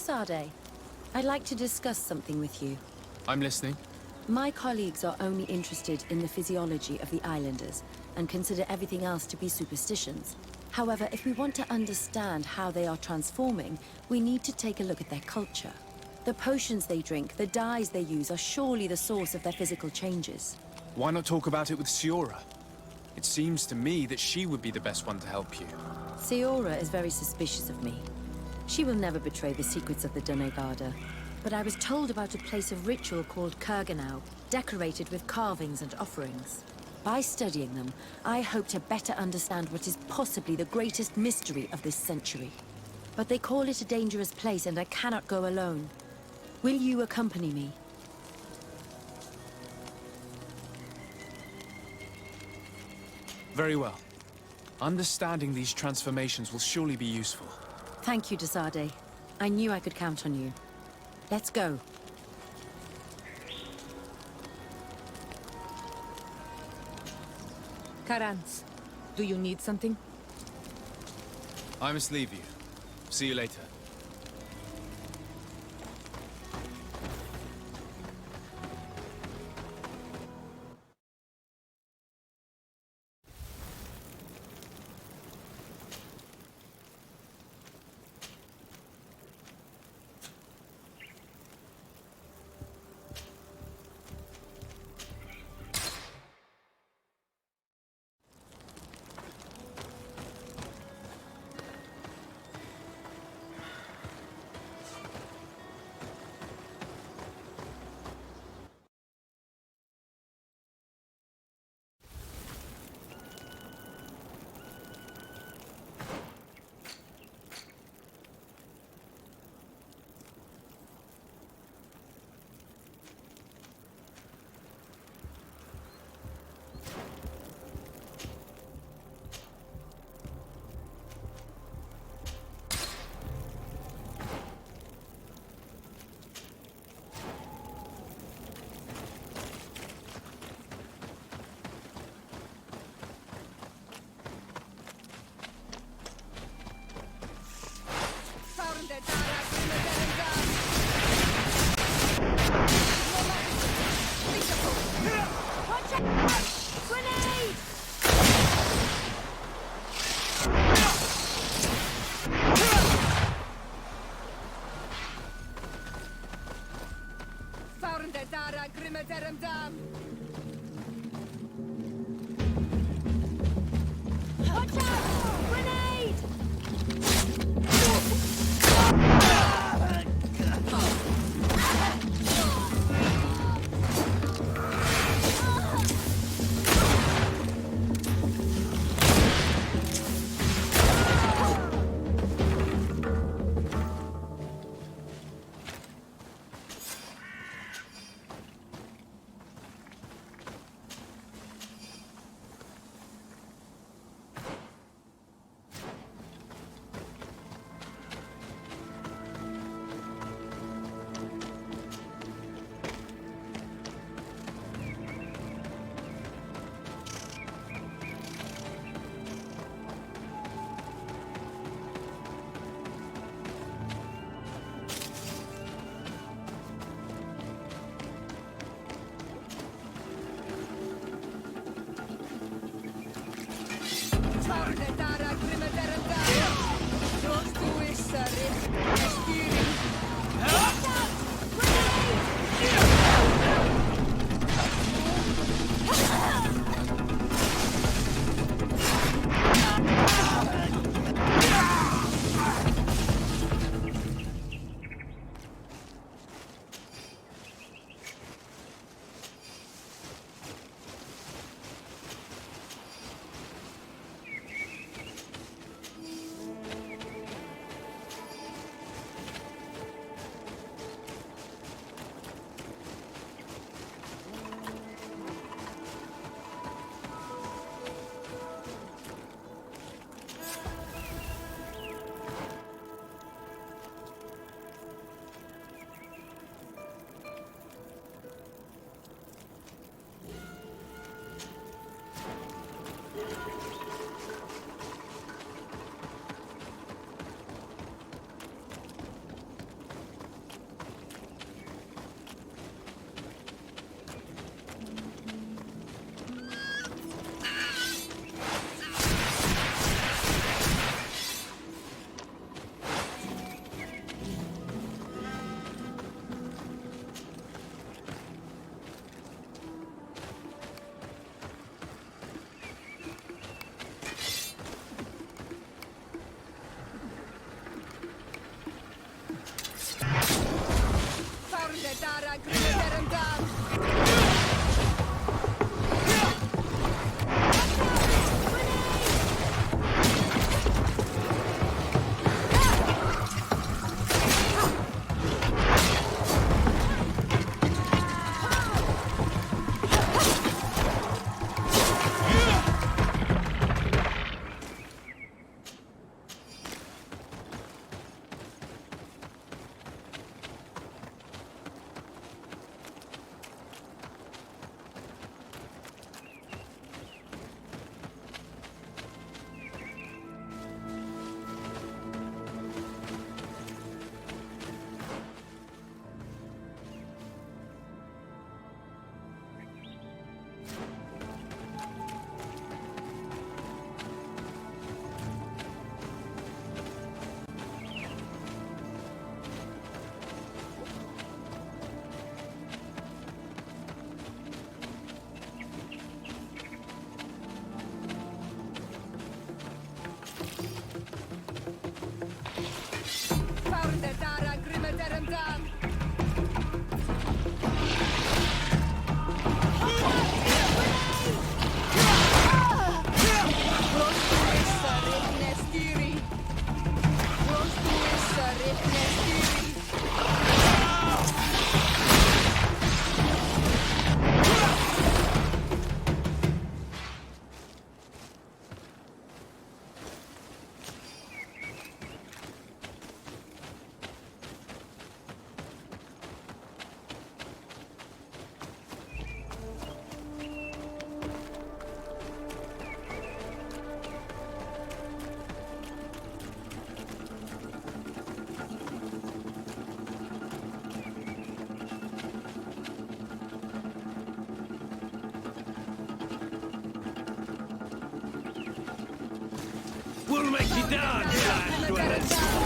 Desade. I'd like to discuss something with you. I'm listening. My colleagues are only interested in the physiology of the islanders and consider everything else to be superstitions. However, if we want to understand how they are transforming, we need to take a look at their culture. The potions they drink, the dyes they use are surely the source of their physical changes. Why not talk about it with Siora? It seems to me that she would be the best one to help you. Siora is very suspicious of me. She will never betray the secrets of the Doneigada. But I was told about a place of ritual called Kurganau, decorated with carvings and offerings. By studying them, I hope to better understand what is possibly the greatest mystery of this century. But they call it a dangerous place and I cannot go alone. Will you accompany me? Very well. Understanding these transformations will surely be useful. Thank you, Desade. I knew I could count on you. Let's go. Karans, do you need something? I must leave you. See you later. make you dance, lad, dwellers.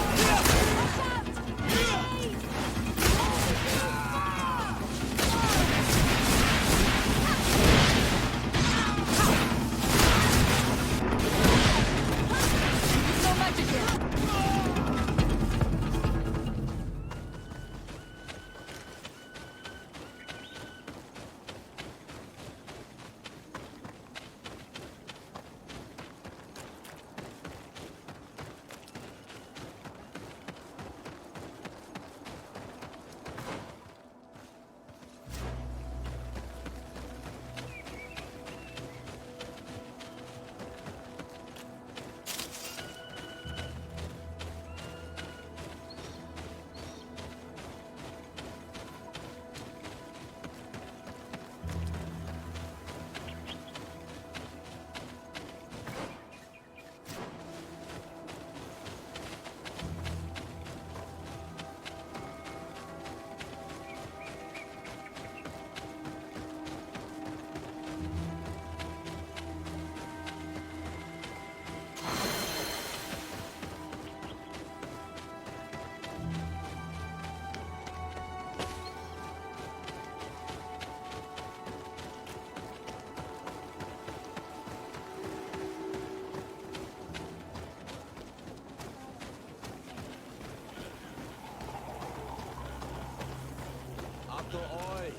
Oi,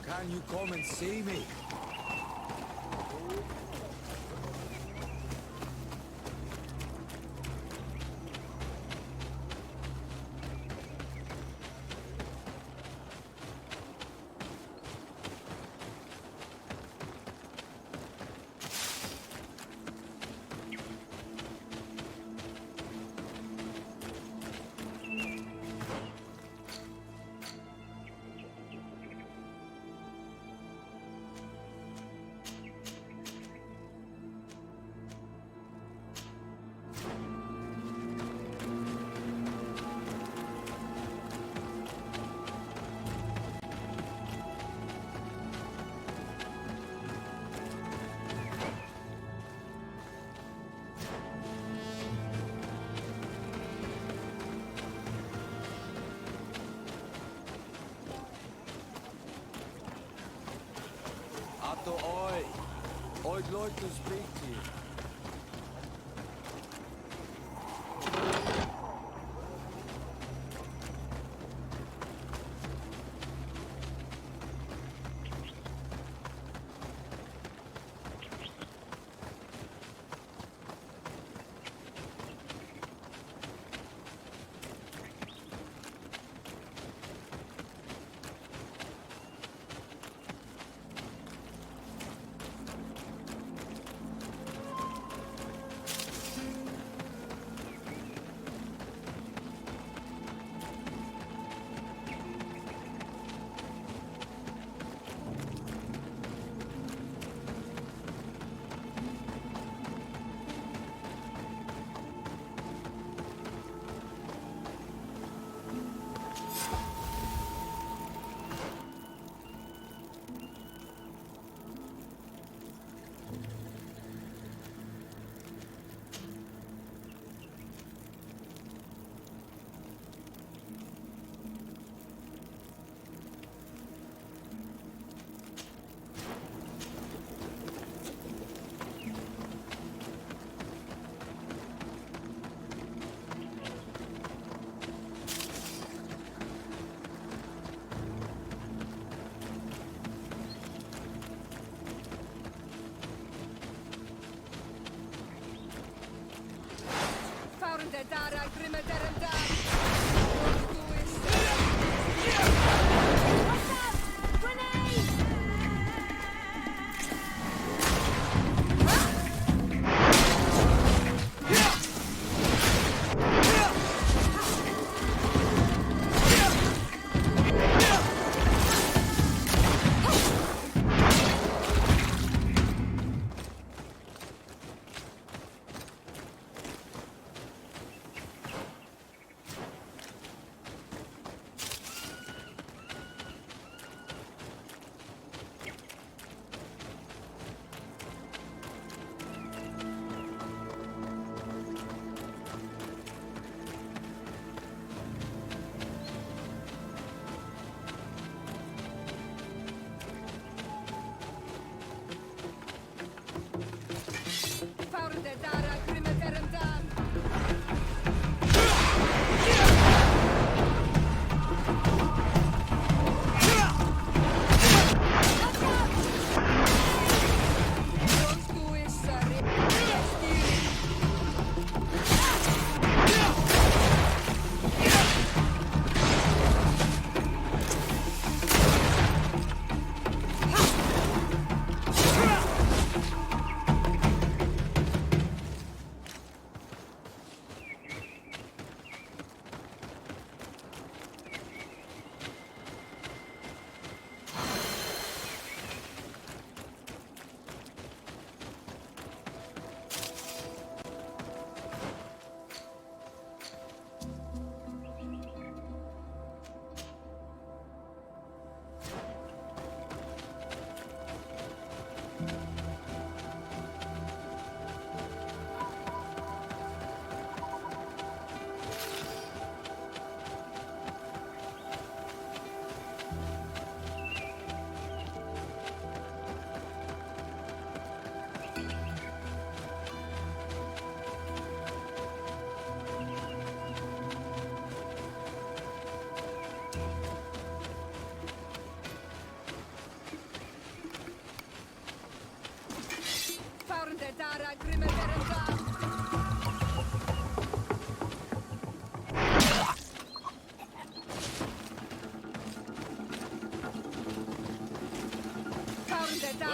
can you come and see me? I'd like to speak to you.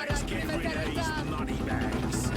Let's get rid of these money bags.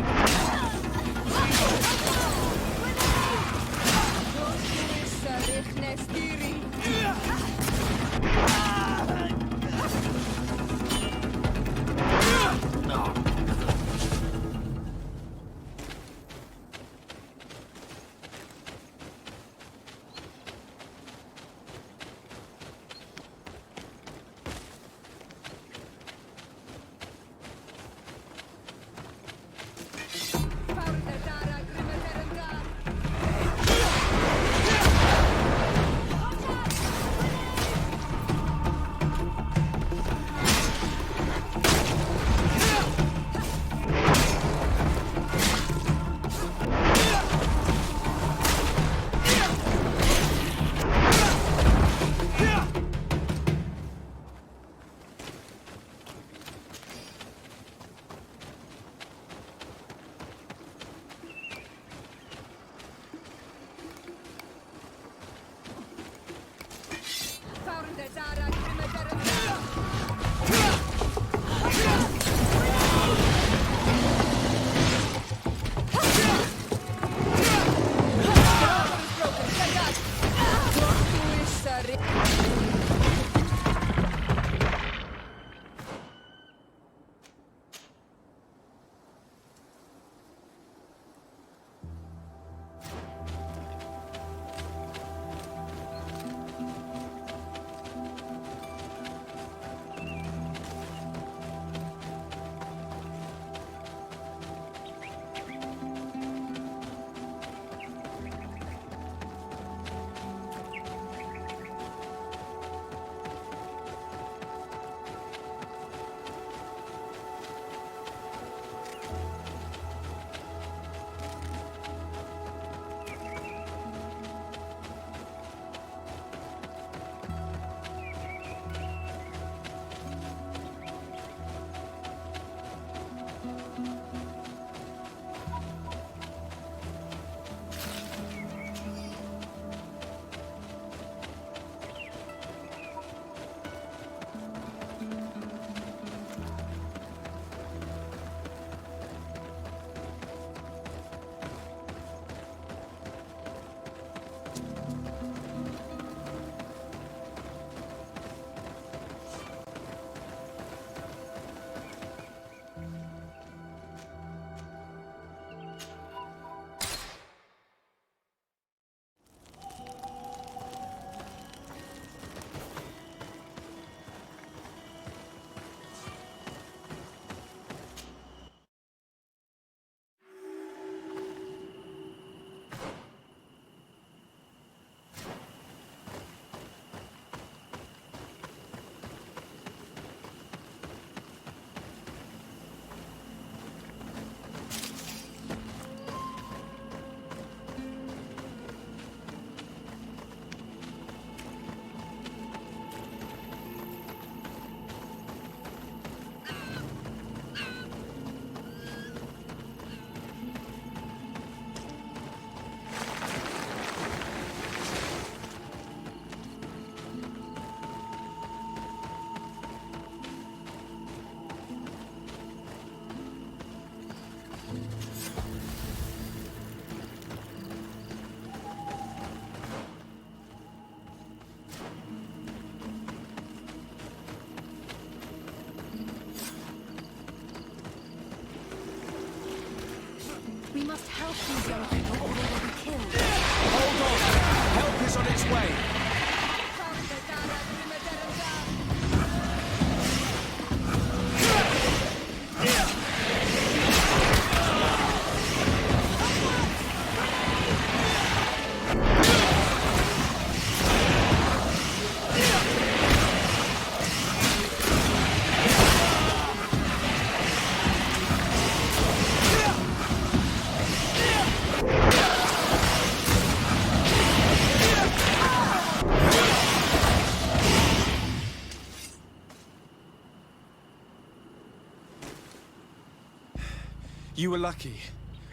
We must help these young people or they will be killed. Hold on! Help is on its way! You were lucky.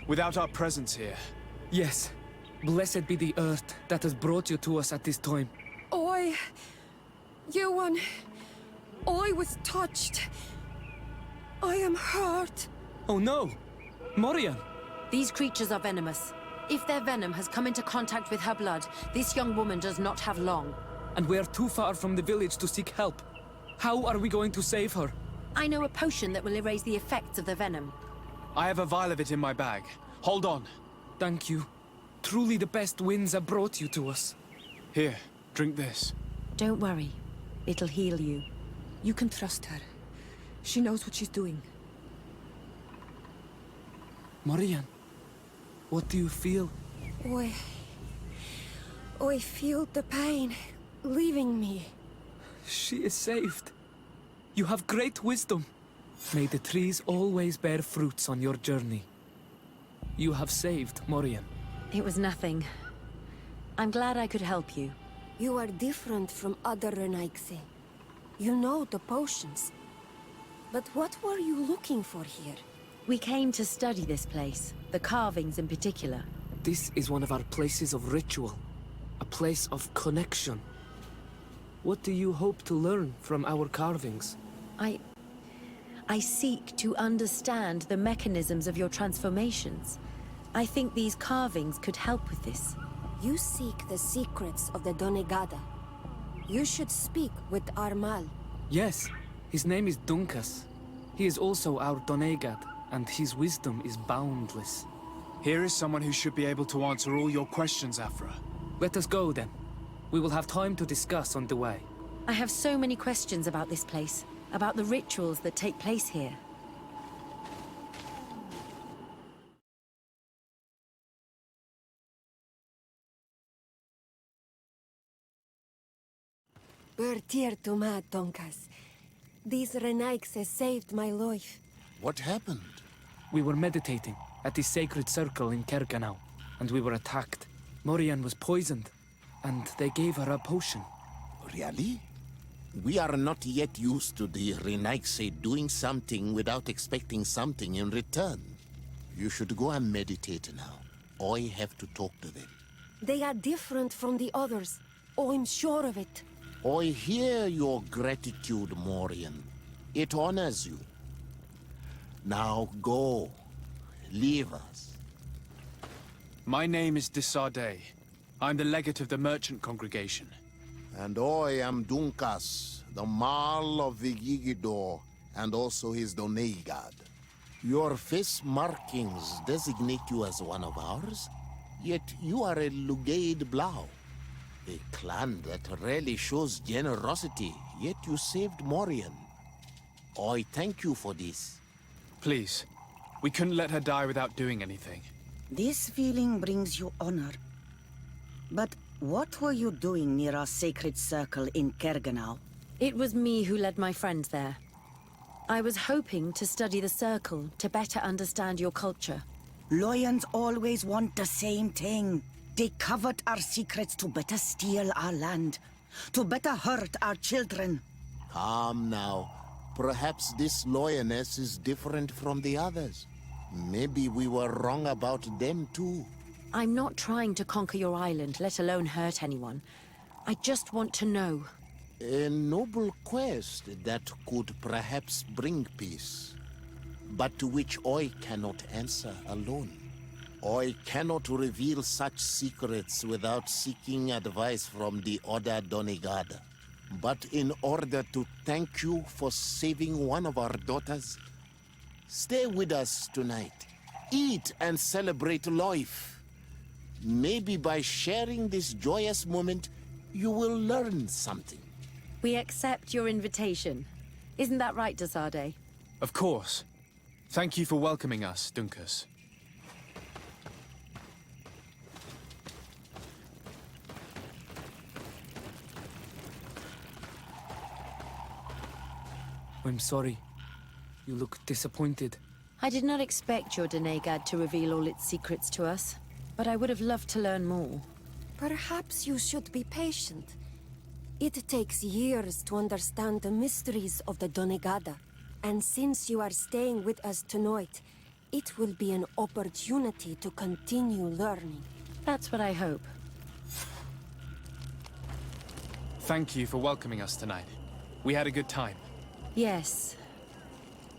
Without our presence here. Yes. Blessed be the earth that has brought you to us at this time. Ewan, I was touched. I am hurt. Oh no! Morian! These creatures are venomous. If their venom has come into contact with her blood, this young woman does not have long. And we are too far from the village to seek help. How are we going to save her? I know a potion that will erase the effects of the venom. I have a vial of it in my bag. Hold on. Thank you. Truly the best winds have brought you to us. Here, drink this. Don't worry. It'll heal you. You can trust her. She knows what she's doing. Morian, what do you feel? I feel the pain leaving me. She is saved. You have great wisdom. May the trees always bear fruits on your journey. You have saved Morian. It was nothing. I'm glad I could help you. You are different from other remèdes. You know the potions. But what were you looking for here? We came to study this place, the carvings in particular. This is one of our places of ritual. A place of connection. What do you hope to learn from our carvings? I seek to understand the mechanisms of your transformations. I think these carvings could help with this. You seek the secrets of the Donegada. You should speak with Armal. Yes, his name is Dunkas. He is also our Donegad, and his wisdom is boundless. Here is someone who should be able to answer all your questions, Afra. Let us go then. We will have time to discuss on the way. I have so many questions about this place, about the rituals that take place here. Bertir Tuma Donkas. These remèdes saved my life. What happened? We were meditating at the sacred circle in Kerganau, and we were attacked. Morian was poisoned, and they gave her a potion. Really? We are not yet used to the remèdes doing something without expecting something in return. You should go and meditate now. I have to talk to them. They are different from the others. Oh, I'm sure of it. I hear your gratitude, Morian. It honors you. Now go. Leave us. My name is Desardet. I'm the legate of the merchant congregation. And I am Dunkas, the Marl of Vigigidor, and also his Donegad. Your face markings designate you as one of ours, yet you are a Lugaid Blau. A clan that rarely shows generosity, yet you saved Morian. I thank you for this. Please, we couldn't let her die without doing anything. This feeling brings you honor. But what were you doing near our sacred circle in Kerganau? It was me who led my friends there. I was hoping to study the circle to better understand your culture. Lions always want the same thing. They covet our secrets to better steal our land, to better hurt our children. Calm now. Perhaps this lioness is different from the others. Maybe we were wrong about them too. I'm not trying to conquer your island, let alone hurt anyone. I just want to know. A noble quest that could perhaps bring peace, but to which I cannot answer alone. I cannot reveal such secrets without seeking advice from the other Donegada. But in order to thank you for saving one of our daughters, stay with us tonight. Eat and celebrate life. Maybe by sharing this joyous moment, you will learn something. We accept your invitation. Isn't that right, Desardet? Of course. Thank you for welcoming us, Dunkas. I'm sorry. You look disappointed. I did not expect your Donegad to reveal all its secrets to us, but I would have loved to learn more. Perhaps you should be patient. It takes years to understand the mysteries of the Donegada. And since you are staying with us tonight, It will be an opportunity to continue learning. That's what I hope. Thank you for welcoming us tonight. We had a good time. Yes.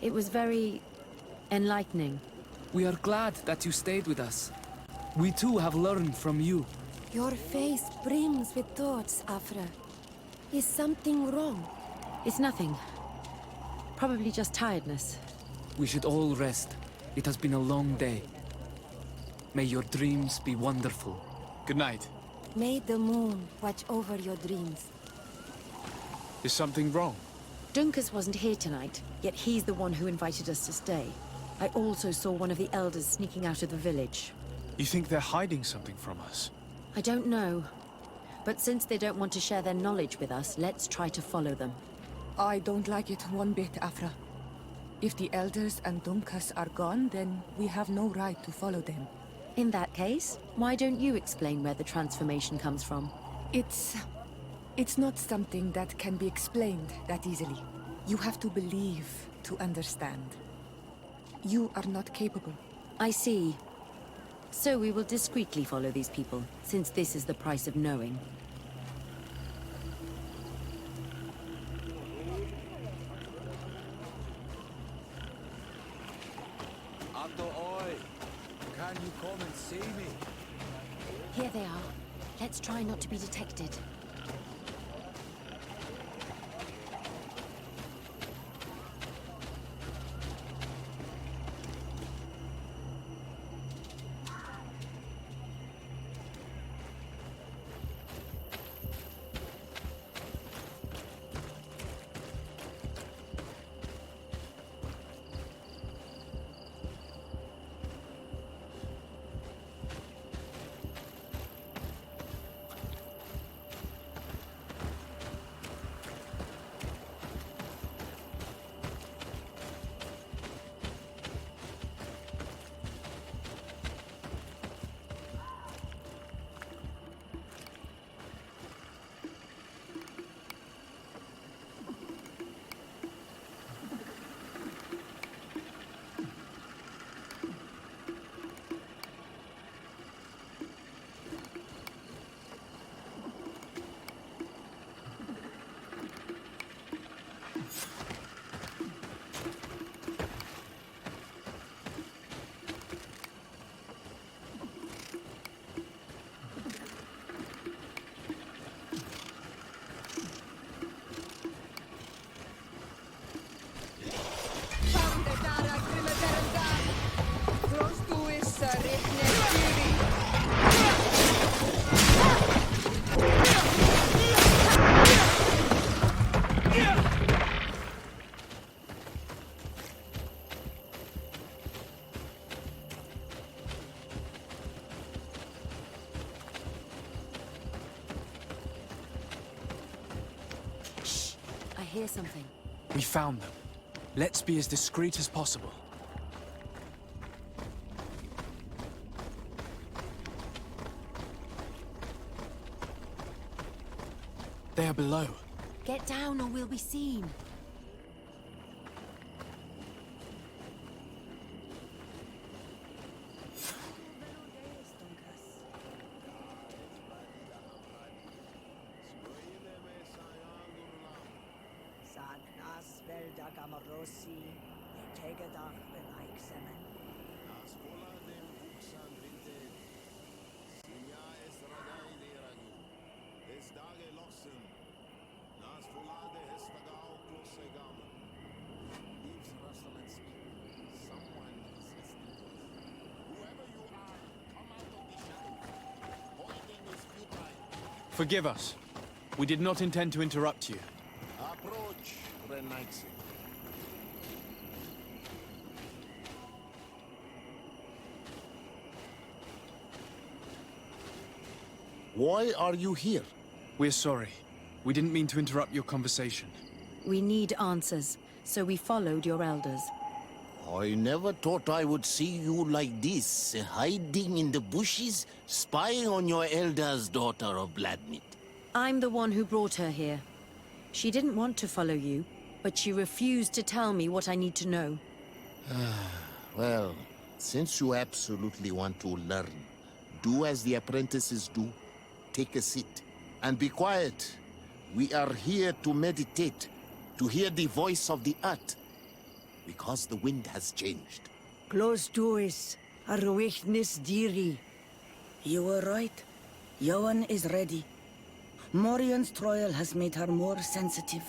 It was very enlightening. We are glad that you stayed with us. We too have learned from you. Your face brims with thoughts, Afra. Is something wrong? It's nothing. Probably just tiredness. We should all rest. It has been a long day. May your dreams be wonderful. Good night. May the moon watch over your dreams. Is something wrong? Dunkus wasn't here tonight, yet he's the one who invited us to stay. I also saw one of the elders sneaking out of the village. You think they're hiding something from us? I don't know. But since they don't want to share their knowledge with us, let's try to follow them. I don't like it one bit, Afra. If the elders and Dunkas are gone, then we have no right to follow them. In that case, why don't you explain where the transformation comes from? It's not something that can be explained that easily. You have to believe to understand. You are not capable. I see. So we will discreetly follow these people, since this is the price of knowing. Atto oi! Can you come and see me? Here they are. Let's try not to be detected. I hear something. We found them. Let's be as discreet as possible. They are below. Get down or we'll be seen. Forgive us. We did not intend to interrupt you. Approach, remède. Why are you here? We're sorry. We didn't mean to interrupt your conversation. We need answers, so we followed your elders. I never thought I would see you like this, hiding in the bushes, spying on your elder's daughter of Bloodmeat. I'm the one who brought her here. She didn't want to follow you, but she refused to tell me what I need to know. Well, Since you absolutely want to learn, do as the apprentices do. Take a seat and be quiet. We are here to meditate, to hear the voice of the earth, because the wind has changed. Close doors, arwechnis diri. You were right. Johan is ready. Morian's trial has made her more sensitive.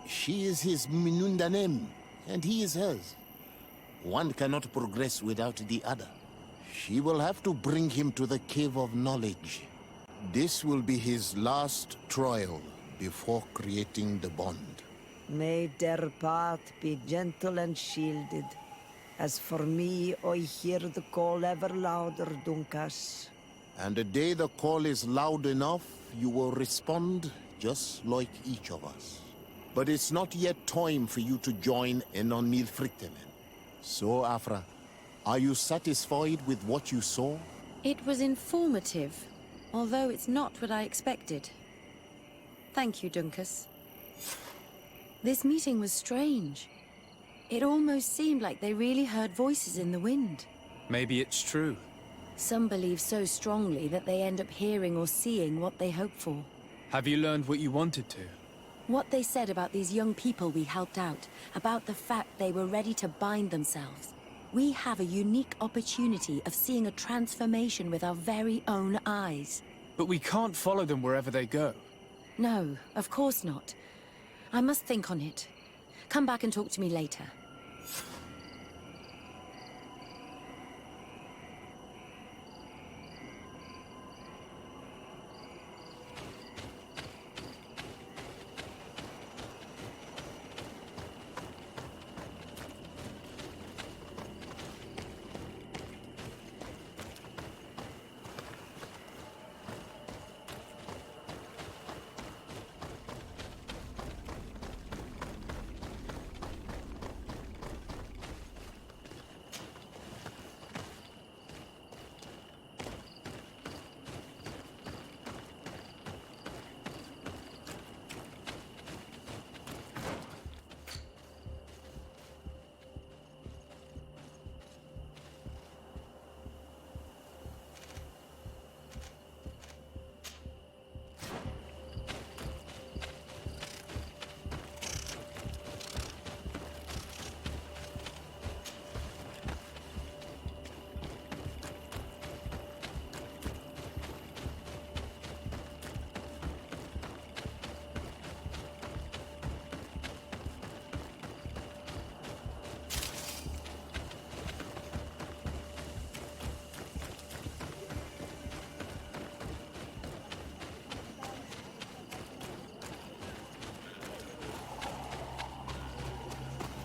She is his Minundanem, and he is hers. One cannot progress without the other. She will have to bring him to the Cave of Knowledge. This will be his last trial before creating the bond. May their path be gentle and shielded. As for me, I hear the call ever louder, Dunkas. And the day the call is loud enough, you will respond just like each of us. But it's not yet time for you to join in on Milfrichtemen. So, Afra, are you satisfied with what you saw? It was informative, although it's not what I expected. Thank you, Dunkas. This meeting was strange. It almost seemed like they really heard voices in the wind. Maybe it's true. Some believe so strongly that they end up hearing or seeing what they hope for. Have you learned what you wanted to? What they said about these young people we helped out, about the fact they were ready to bind themselves. We have a unique opportunity of seeing a transformation with our very own eyes. But we can't follow them wherever they go. No, of course not. I must think on it. Come back and talk to me later.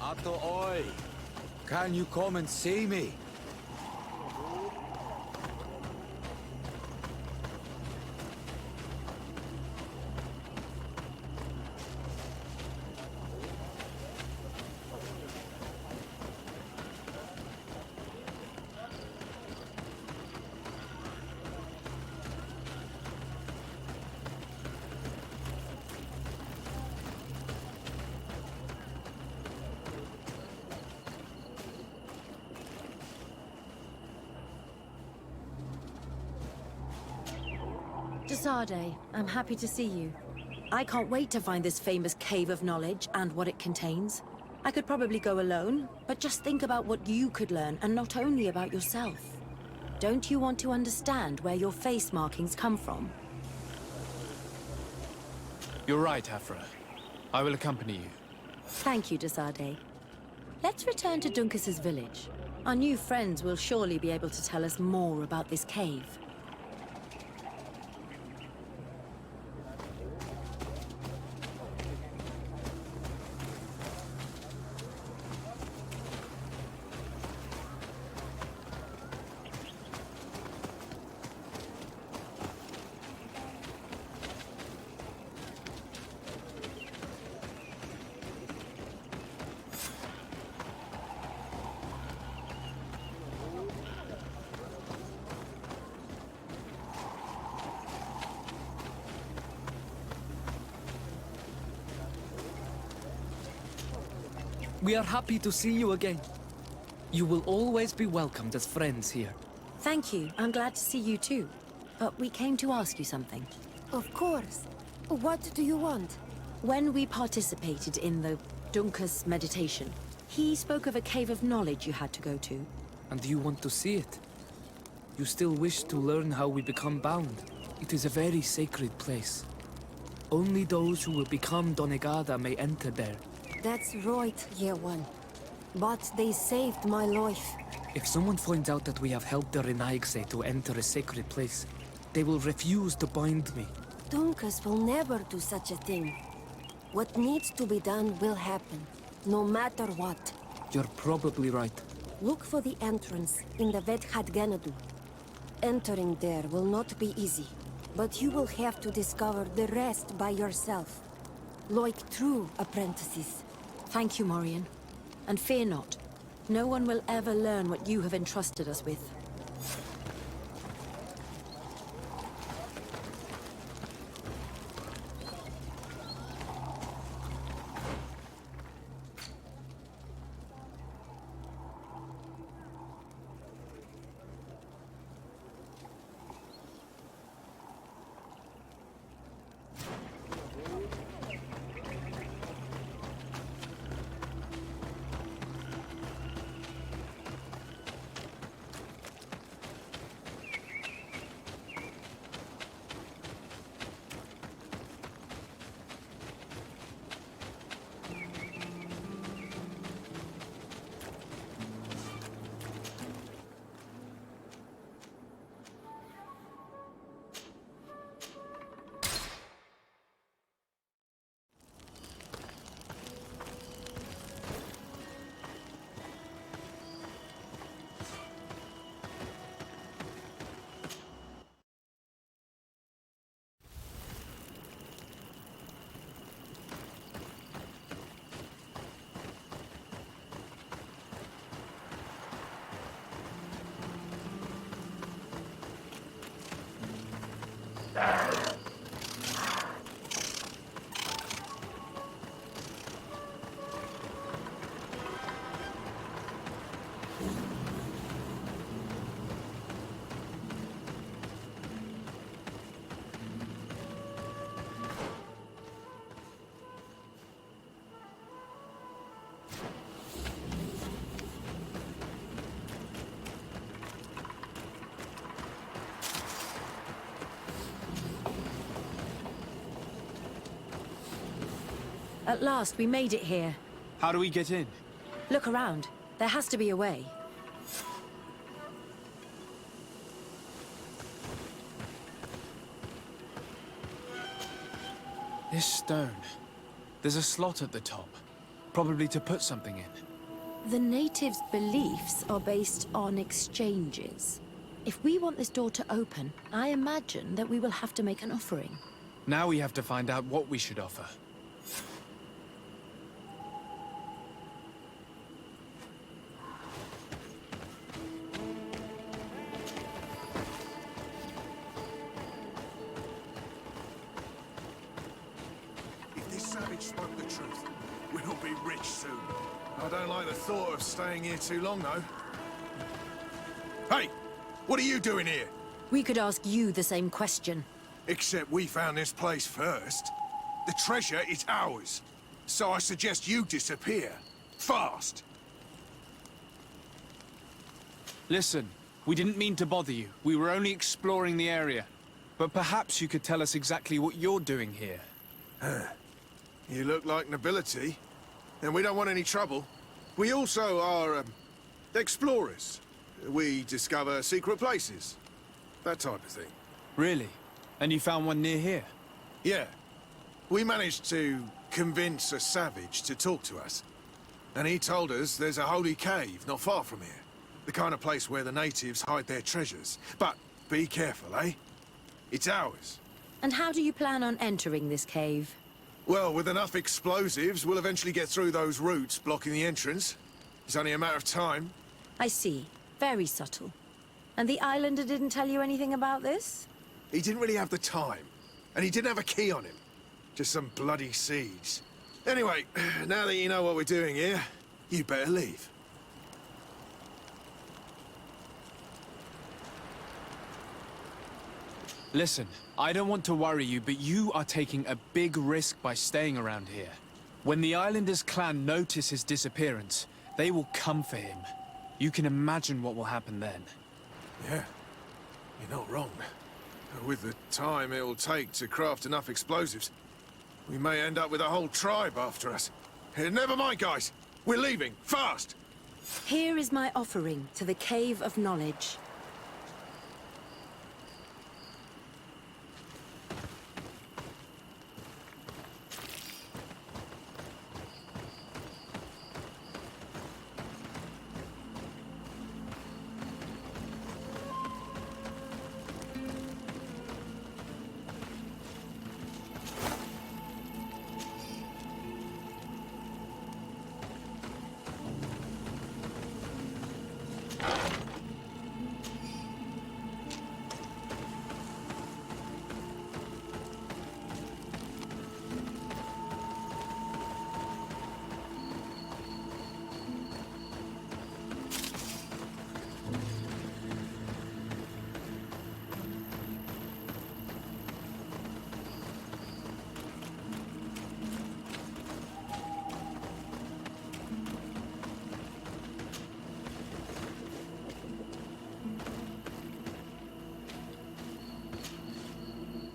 Ato oi! Can you come and see me? Desade, I'm happy to see you. I can't wait to find this famous Cave of Knowledge and what it contains. I could probably go alone, but just think about what you could learn, and not only about yourself. Don't you want to understand where your face markings come from? You're right, Afra. I will accompany you. Thank you, Desade. Let's return to Dunkas's village. Our new friends will surely be able to tell us more about this cave. We are happy to see you again. You will always be welcomed as friends here. Thank you. I'm glad to see you too. But we came to ask you something. Of course. What do you want? When we participated in the Dunkus meditation, he spoke of a cave of knowledge you had to go to. And you want to see it? You still wish to learn how we become bound? It is a very sacred place. Only those who will become Donegada may enter there. That's right, Year One. But they saved my life. If someone finds out that we have helped the Renaigse to enter a sacred place, they will refuse to bind me. Dunkus will never do such a thing. What needs to be done will happen, no matter what. You're probably right. Look for the entrance in the Vedhat Ganadu. Entering there will not be easy, but you will have to discover the rest by yourself. Like true apprentices. Thank you, Morian. And fear not. No one will ever learn what you have entrusted us with. At last, we made it here. How do we get in? Look around. There has to be a way. This stone. There's a slot at the top. Probably to put something in. The natives' beliefs are based on exchanges. If we want this door to open, I imagine that we will have to make an offering. Now we have to find out what we should offer. If this savage spoke the truth, we'll be rich soon. I don't like the thought of staying here too long, though. Hey! What are you doing here? We could ask you the same question. Except we found this place first. The treasure is ours. So I suggest you disappear. Fast! Listen, we didn't mean to bother you. We were only exploring the area. But perhaps you could tell us exactly what you're doing here. You look like nobility, and we don't want any trouble. We also are, explorers. We discover secret places. That type of thing. Really? And you found one near here? Yeah. We managed to convince a savage to talk to us. And he told us there's a holy cave not far from here. The kind of place where the natives hide their treasures. But be careful, eh? It's ours. And how do you plan on entering this cave? Well, with enough explosives, we'll eventually get through those roots blocking the entrance. It's only a matter of time. I see. Very subtle. And the islander didn't tell you anything about this? He didn't really have the time. And he didn't have a key on him. Just some bloody seeds. Anyway, now that you know what we're doing here, you better leave. Listen, I don't want to worry you, but you are taking a big risk by staying around here. When the Islanders clan notice his disappearance, they will come for him. You can imagine what will happen then. Yeah, you're not wrong. With the time it'll take to craft enough explosives, we may end up with a whole tribe after us. Never mind, guys. We're leaving, fast! Here is my offering to the Cave of Knowledge.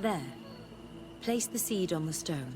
There. Place the seed on the stone.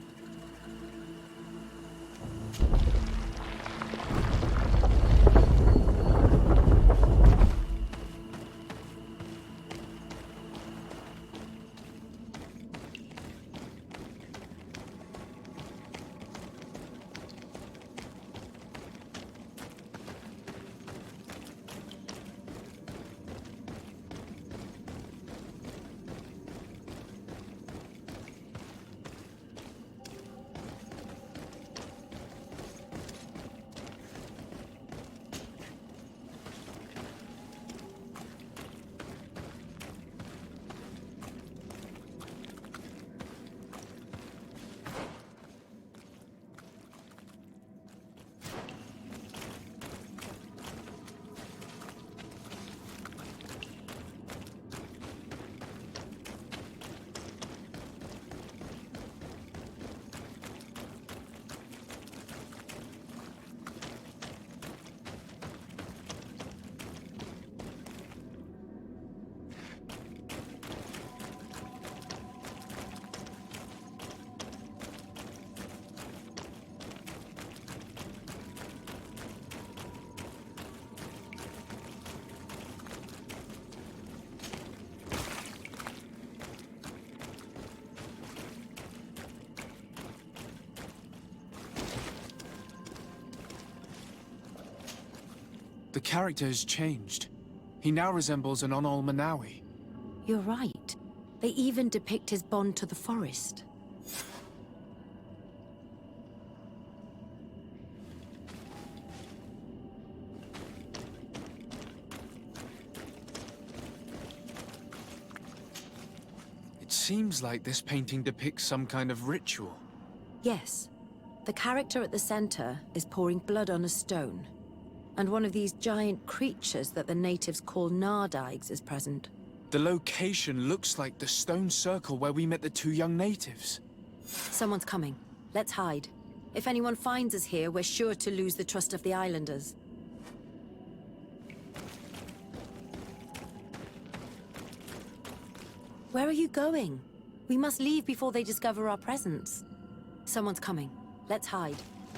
The character has changed. He now resembles an Onol Manawi. You're right. They even depict his bond to the forest. It seems like this painting depicts some kind of ritual. Yes. The character at the center is pouring blood on a stone. And one of these giant creatures that the natives call Nardigs is present. The location looks like the stone circle where we met the two young natives. Someone's coming. Let's hide. If anyone finds us here, we're sure to lose the trust of the Islanders. Where are you going? We must leave before they discover our presence. Someone's coming. Let's hide.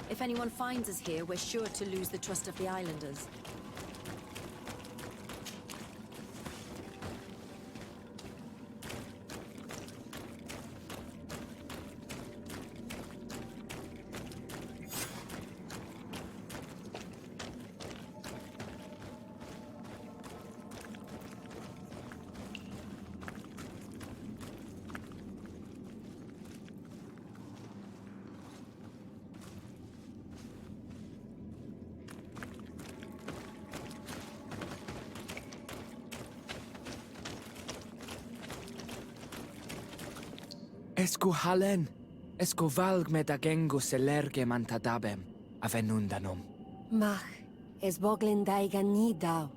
If anyone finds us here, we're sure to lose the trust of the Islanders. Esco halen, esco valg med agengo selerge mantadabem, avenundanom. Mach, es boglin daiga ni dau.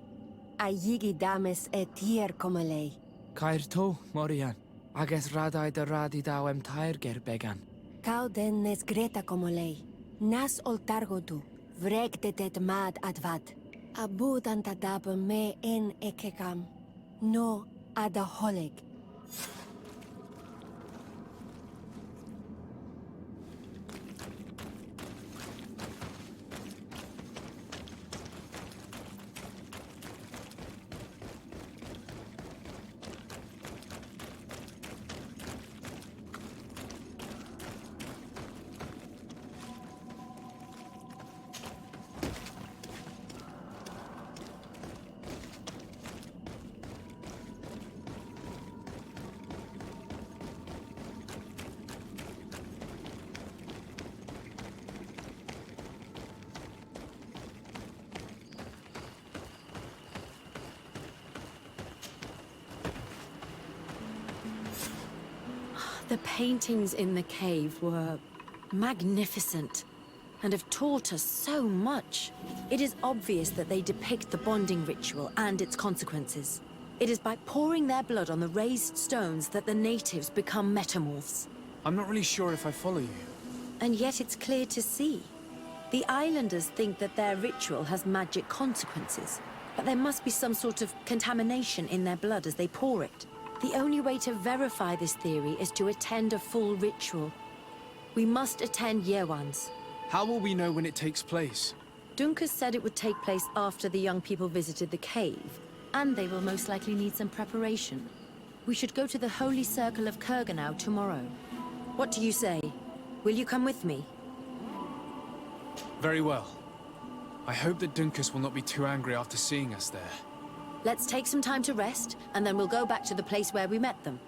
A yigi dames etier como lei. Cair to, Morian. Agus radai da radi daw tair ger began. Kau den nes greta como lei. Nas oltargodu, vreg de det mad advad. Abud antadab me en ekekam. No adaholeg. The paintings in the cave were magnificent and have taught us so much. It is obvious that they depict the bonding ritual and its consequences. It is by pouring their blood on the raised stones that the natives become metamorphs. I'm not really sure if I follow you. And yet it's clear to see. The islanders think that their ritual has magic consequences, but there must be some sort of contamination in their blood as they pour it. The only way to verify this theory is to attend a full ritual. We must attend Yewan's. How will we know when it takes place? Dunkas said it would take place after the young people visited the cave, and they will most likely need some preparation. We should go to the Holy Circle of Kurganau tomorrow. What do you say? Will you come with me? Very well. I hope that Dunkus will not be too angry after seeing us there. Let's take some time to rest, and then we'll go back to the place where we met them.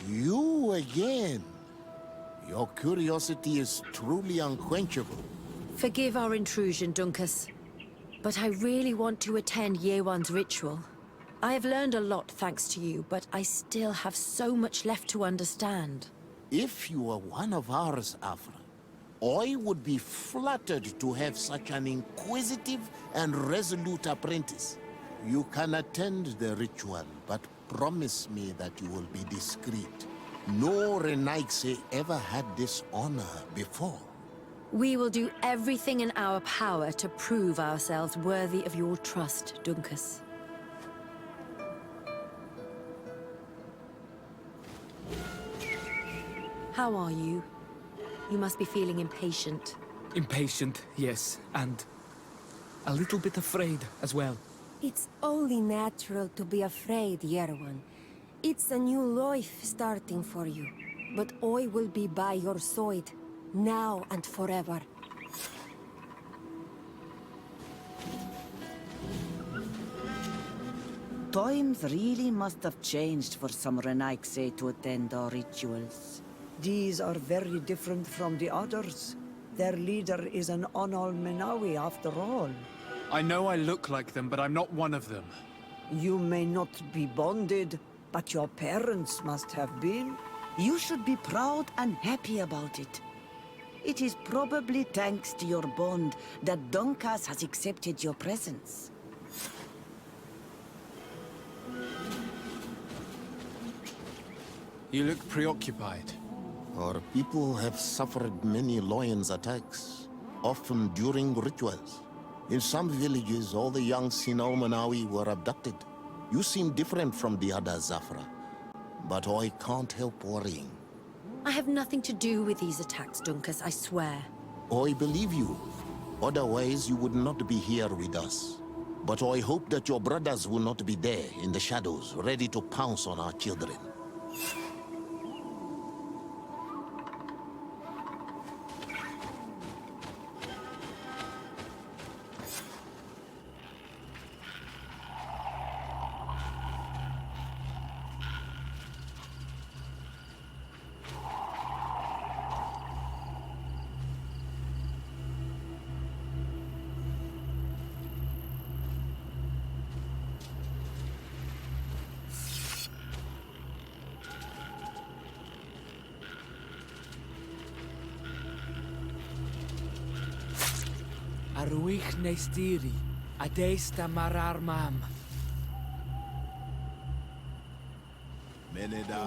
You again. Your curiosity is truly unquenchable. Forgive our intrusion, Dunkas. But I really want to attend Yewan's ritual. I have learned a lot thanks to you, but I still have so much left to understand. If you are one of ours, Afra, I would be flattered to have such an inquisitive and resolute apprentice. You can attend the ritual, but promise me that you will be discreet. No Renaigse ever had this honor before. We will do everything in our power to prove ourselves worthy of your trust, Dunkas. How are you? You must be feeling impatient. Impatient, yes, and a little bit afraid as well. It's only natural to be afraid, Yerwan. It's a new life starting for you. But I will be by your side, now and forever. Times really must have changed for some Renaigse to attend our rituals. These are very different from the others. Their leader is an Onol Menawi after all. I know I look like them, but I'm not one of them. You may not be bonded, but your parents must have been. You should be proud and happy about it. It is probably thanks to your bond that Dunkas has accepted your presence. You look preoccupied. Our people have suffered many lions attacks, often during rituals. In some villages, all the young Sinalmanawi were abducted. You seem different from the other Zafra, but I can't help worrying. I have nothing to do with these attacks, Dunkus, I swear. I believe you. Otherwise, you would not be here with us. But I hope that your brothers will not be there in the shadows, ready to pounce on our children. Arwich neistiri, adesta marar mam. Meneda,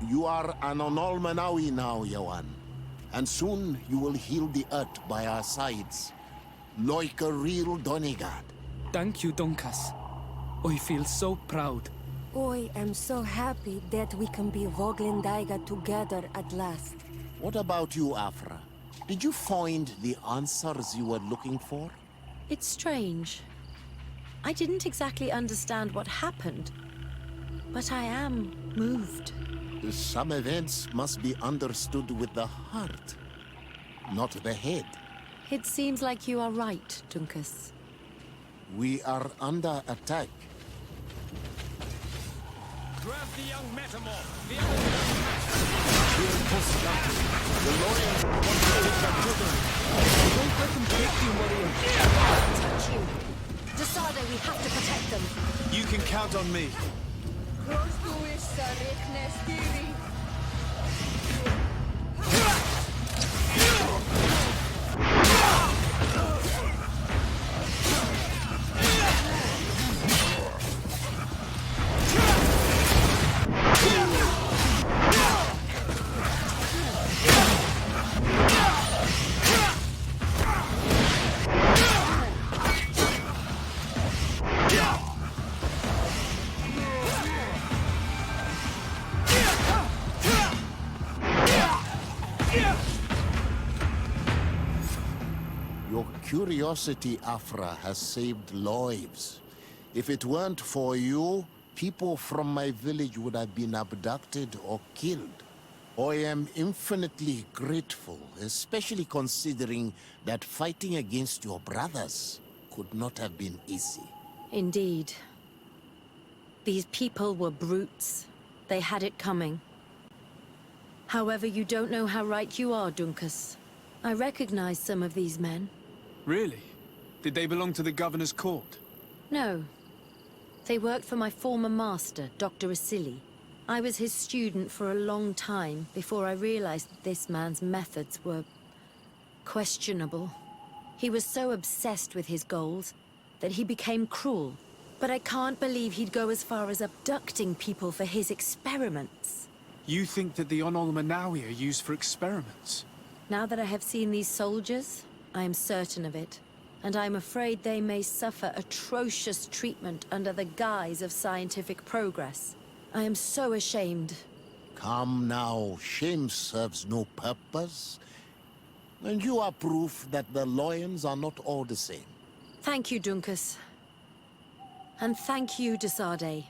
You are an Onolmanawi now, Yawan. And soon you will heal the earth by our sides. Like a real Donegard. Thank you, Dunkus. I feel so proud. I am so happy that we can be Voglendaiga together at last. What about you, Afra? Did you find the answers you were looking for? It's strange. I didn't exactly understand what happened, but I am moved. Some events must be understood with the heart, not the head. It seems like you are right, Dunkus. We are under attack. Grab the young metamorph. The lawyers want to take our children. Don't let them take you, Maria. Touch you. Desade, we have to protect them. You can count on me. Your curiosity, Afra, has saved lives. If it weren't for you, people from my village would have been abducted or killed. I am infinitely grateful, especially considering that fighting against your brothers could not have been easy. Indeed. These people were brutes. They had it coming. However, you don't know how right you are, Dunkus. I recognize some of these men. Really? Did they belong to the governor's court? No. They worked for my former master, Dr. Asili. I was his student for a long time before I realized that this man's methods were questionable. He was so obsessed with his goals that he became cruel. But I can't believe he'd go as far as abducting people for his experiments. You think that the Onolmanawi are used for experiments? Now that I have seen these soldiers, I am certain of it. And I'm afraid they may suffer atrocious treatment under the guise of scientific progress. I am so ashamed. Come now, shame serves no purpose. And you are proof that the lions are not all the same. Thank you, Dunkus. And thank you, Desade.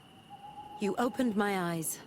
You opened my eyes.